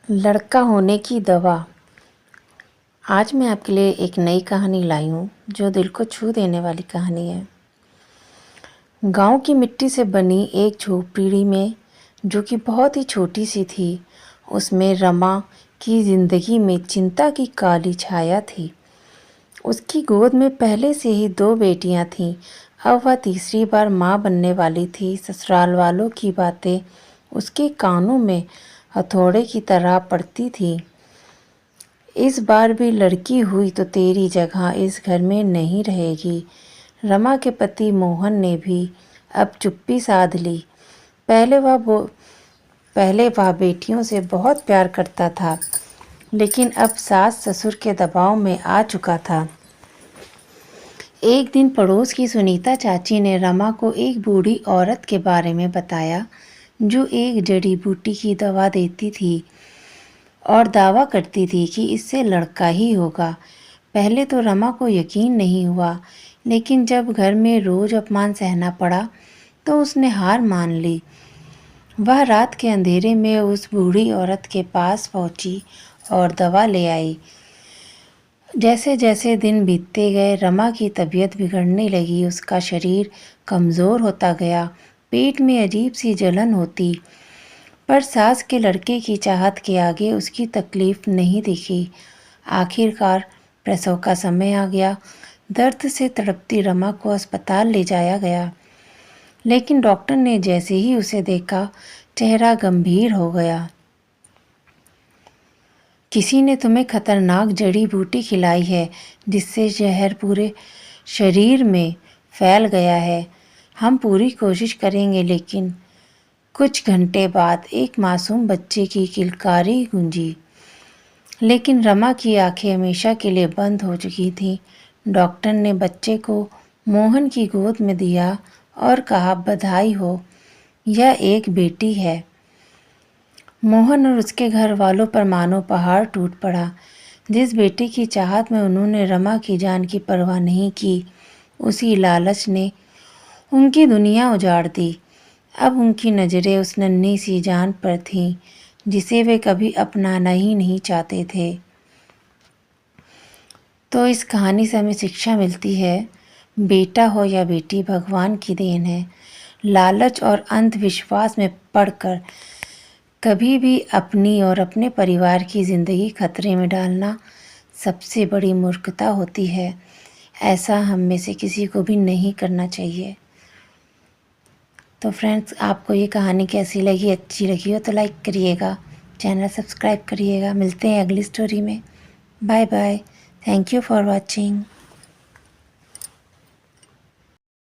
लड़का होने की दवा। आज मैं आपके लिए एक नई कहानी लाई हूँ जो दिल को छू देने वाली कहानी है। गांव की मिट्टी से बनी एक झोपड़ी में, जो कि बहुत ही छोटी सी थी, उसमें रमा की जिंदगी में चिंता की काली छाया थी। उसकी गोद में पहले से ही 2 बेटियां थीं। अब वह तीसरी बार माँ बनने वाली थी। ससुराल वालों की बातें उसके कानों में हथौड़े की तरह पड़ती थी। इस बार भी लड़की हुई तो तेरी जगह इस घर में नहीं रहेगी। रमा के पति मोहन ने भी अब चुप्पी साध ली। पहले वह बेटियों से बहुत प्यार करता था, लेकिन अब सास ससुर के दबाव में आ चुका था। एक दिन पड़ोस की सुनीता चाची ने रमा को एक बूढ़ी औरत के बारे में बताया, जो एक जड़ी बूटी की दवा देती थी और दावा करती थी कि इससे लड़का ही होगा। पहले तो रमा को यकीन नहीं हुआ, लेकिन जब घर में रोज अपमान सहना पड़ा तो उसने हार मान ली। वह रात के अंधेरे में उस बूढ़ी औरत के पास पहुंची और दवा ले आई। जैसे जैसे दिन बीतते गए, रमा की तबीयत बिगड़ने लगी। उसका शरीर कमज़ोर होता गया, पेट में अजीब सी जलन होती, पर सास के लड़के की चाहत के आगे उसकी तकलीफ नहीं दिखी। आखिरकार प्रसव का समय आ गया। दर्द से तड़पती रमा को अस्पताल ले जाया गया, लेकिन डॉक्टर ने जैसे ही उसे देखा, चेहरा गंभीर हो गया। किसी ने तुम्हें खतरनाक जड़ी बूटी खिलाई है, जिससे जहर पूरे शरीर में फैल गया है। हम पूरी कोशिश करेंगे। लेकिन कुछ घंटे बाद एक मासूम बच्चे की किलकारी गूंजी, लेकिन रमा की आंखें हमेशा के लिए बंद हो चुकी थीं। डॉक्टर ने बच्चे को मोहन की गोद में दिया और कहा, बधाई हो, यह एक बेटी है। मोहन और उसके घर वालों पर मानो पहाड़ टूट पड़ा। जिस बेटे की चाहत में उन्होंने रमा की जान की परवाह नहीं की, उसी लालच ने उनकी दुनिया उजाड़ दी। अब उनकी नज़रें उस नन्ही सी जान पर थीं, जिसे वे कभी अपनाना ही नहीं चाहते थे। तो इस कहानी से हमें शिक्षा मिलती है, बेटा हो या बेटी, भगवान की देन है। लालच और अंधविश्वास में पड़कर कभी भी अपनी और अपने परिवार की ज़िंदगी खतरे में डालना सबसे बड़ी मूर्खता होती है। ऐसा हम में से किसी को भी नहीं करना चाहिए। तो फ्रेंड्स, आपको ये कहानी कैसी लगी? अच्छी लगी हो तो लाइक करिएगा, चैनल सब्सक्राइब करिएगा। मिलते हैं अगली स्टोरी में। Bye bye. Thank you for watching.